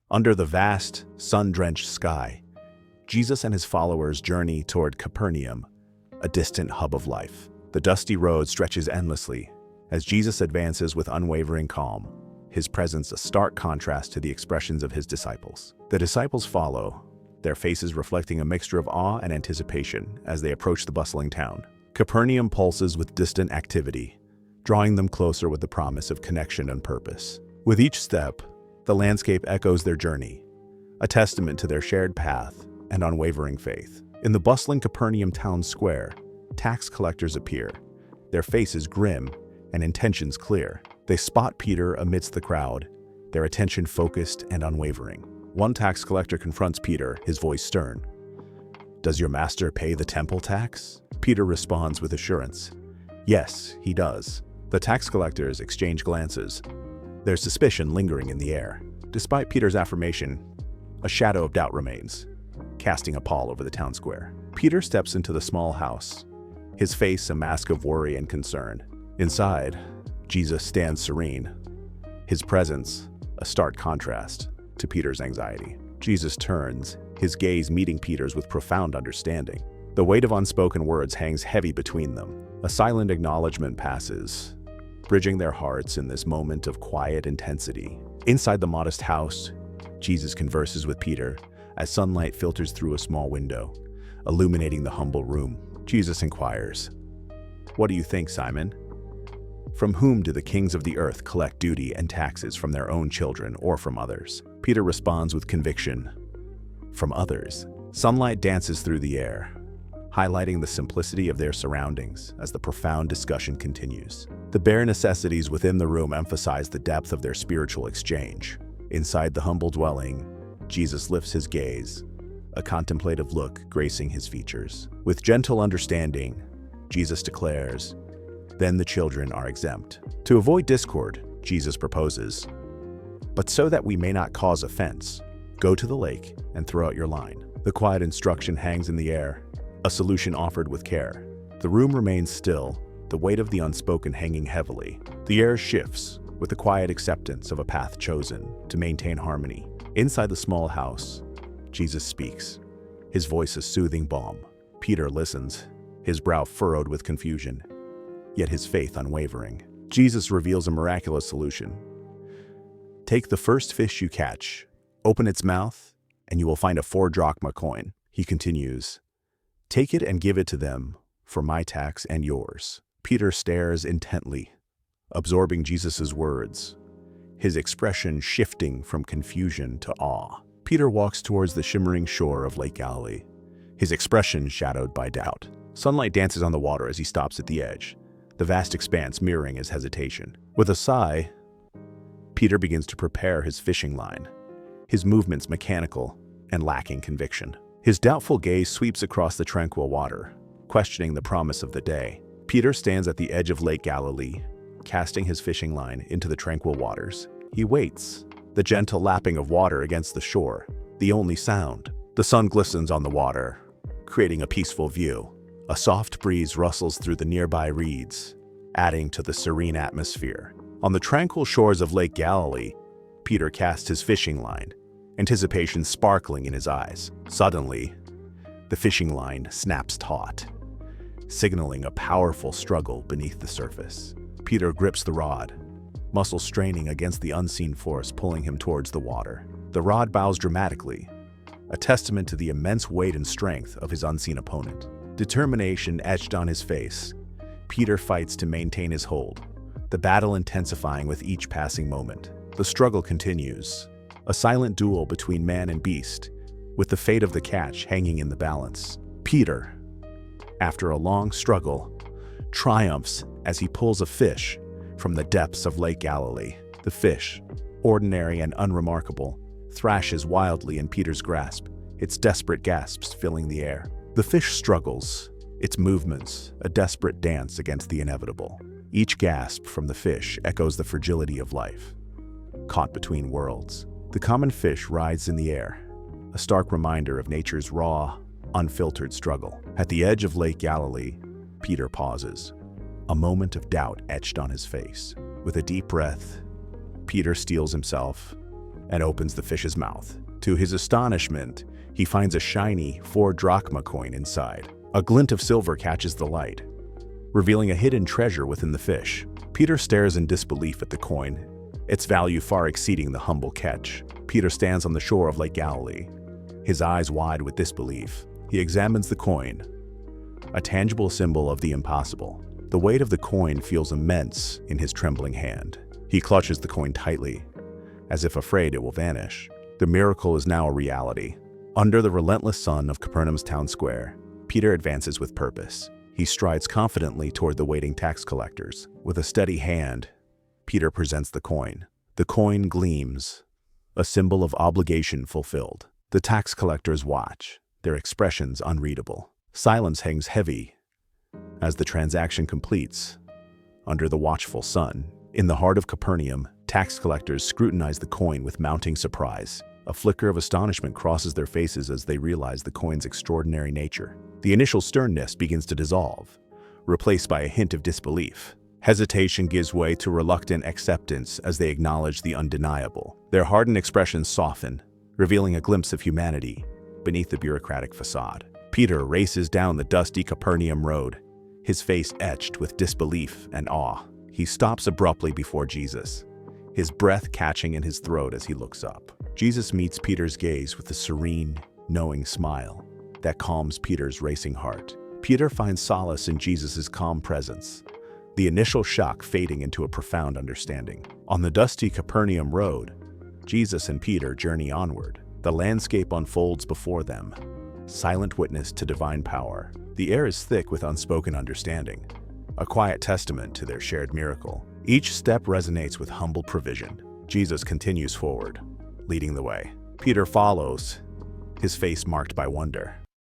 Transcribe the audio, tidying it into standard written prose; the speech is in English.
Under the vast, sun-drenched sky, Jesus and his followers journey toward Capernaum, a distant hub of life. The dusty road stretches endlessly as Jesus advances with unwavering calm, his presence a stark contrast to the expressions of his disciples. The disciples follow, their faces reflecting a mixture of awe and anticipation as they approach the bustling town. Capernaum pulses with distant activity, drawing them closer with the promise of connection and purpose. With each step, the landscape echoes their journey, a testament to their shared path and unwavering faith. In the bustling Capernaum town square, tax collectors appear, their faces grim and intentions clear. They spot Peter amidst the crowd, their attention focused and unwavering. One tax collector confronts Peter, his voice stern. "Does your master pay the temple tax?" Peter responds with assurance. "Yes, he does." The tax collectors exchange glances, their suspicion lingering in the air. Despite Peter's affirmation, a shadow of doubt remains, casting a pall over the town square. Peter steps into the small house, his face a mask of worry and concern. Inside, Jesus stands serene, his presence a stark contrast to Peter's anxiety. Jesus turns, his gaze meeting Peter's with profound understanding. The weight of unspoken words hangs heavy between them. A silent acknowledgement passes, bridging their hearts in this moment of quiet intensity. Inside the modest house, Jesus converses with Peter as sunlight filters through a small window, illuminating the humble room. Jesus inquires, "What do you think, Simon? From whom do the kings of the earth collect duty and taxes, from their own children or from others?" Peter responds with conviction, "From others." Sunlight dances through the air, highlighting the simplicity of their surroundings as the profound discussion continues. The bare necessities within the room emphasize the depth of their spiritual exchange. Inside the humble dwelling, Jesus lifts his gaze, a contemplative look gracing his features. With gentle understanding, Jesus declares, "Then the children are exempt." To avoid discord, Jesus proposes, "But so that we may not cause offense, go to the lake and throw out your line." The quiet instruction hangs in the air, a solution offered with care. The room remains still, the weight of the unspoken hanging heavily. The air shifts with the quiet acceptance of a path chosen to maintain harmony. Inside the small house, Jesus speaks, his voice a soothing balm. Peter listens, his brow furrowed with confusion, yet his faith unwavering. Jesus reveals a miraculous solution. "Take the first fish you catch, open its mouth, and you will find a 4-drachma coin." He continues, "Take it and give it to them for my tax and yours." Peter stares intently, absorbing Jesus' words, his expression shifting from confusion to awe. Peter walks towards the shimmering shore of Lake Galilee, his expression shadowed by doubt. Sunlight dances on the water as he stops at the edge, the vast expanse mirroring his hesitation. With a sigh, Peter begins to prepare his fishing line, his movements mechanical and lacking conviction. His doubtful gaze sweeps across the tranquil water, questioning the promise of the day. Peter stands at the edge of Lake Galilee, casting his fishing line into the tranquil waters. He waits, the gentle lapping of water against the shore, the only sound. The sun glistens on the water, creating a peaceful view. A soft breeze rustles through the nearby reeds, adding to the serene atmosphere. On the tranquil shores of Lake Galilee, Peter casts his fishing line, anticipation sparkling in his eyes. Suddenly, the fishing line snaps taut, signaling a powerful struggle beneath the surface. Peter grips the rod, muscles straining against the unseen force pulling him towards the water. The rod bows dramatically, a testament to the immense weight and strength of his unseen opponent. Determination etched on his face, Peter fights to maintain his hold, the battle intensifying with each passing moment. The struggle continues, a silent duel between man and beast, with the fate of the catch hanging in the balance. Peter, after a long struggle, triumphs as he pulls a fish from the depths of Lake Galilee. The fish, ordinary and unremarkable, thrashes wildly in Peter's grasp, its desperate gasps filling the air. The fish struggles, its movements a desperate dance against the inevitable. Each gasp from the fish echoes the fragility of life, caught between worlds. The common fish rides in the air, a stark reminder of nature's raw, unfiltered struggle. At the edge of Lake Galilee, Peter pauses, a moment of doubt etched on his face. With a deep breath, Peter steels himself, and opens the fish's mouth. To his astonishment, he finds a shiny 4 drachma coin inside. A glint of silver catches the light, revealing a hidden treasure within the fish. Peter stares in disbelief at the coin, its value far exceeding the humble catch. Peter stands on the shore of Lake Galilee, his eyes wide with disbelief. He examines the coin, a tangible symbol of the impossible. The weight of the coin feels immense in his trembling hand. He clutches the coin tightly, as if afraid it will vanish. The miracle is now a reality. Under the relentless sun of Capernaum's town square, Peter advances with purpose. He strides confidently toward the waiting tax collectors. With a steady hand, Peter presents the coin. The coin gleams, a symbol of obligation fulfilled. The tax collectors watch, their expressions unreadable. Silence hangs heavy as the transaction completes under the watchful sun. In the heart of Capernaum, tax collectors scrutinize the coin with mounting surprise. A flicker of astonishment crosses their faces as they realize the coin's extraordinary nature. The initial sternness begins to dissolve, replaced by a hint of disbelief. Hesitation gives way to reluctant acceptance as they acknowledge the undeniable. Their hardened expressions soften, revealing a glimpse of humanity beneath the bureaucratic facade. Peter races down the dusty Capernaum road, his face etched with disbelief and awe. He stops abruptly before Jesus, his breath catching in his throat as he looks up. Jesus meets Peter's gaze with a serene, knowing smile that calms Peter's racing heart. Peter finds solace in Jesus' calm presence, the initial shock fading into a profound understanding. On the dusty Capernaum road, Jesus and Peter journey onward. The landscape unfolds before them, silent witness to divine power. The air is thick with unspoken understanding, a quiet testament to their shared miracle. Each step resonates with humble provision. Jesus continues forward, leading the way. Peter follows, his face marked by wonder.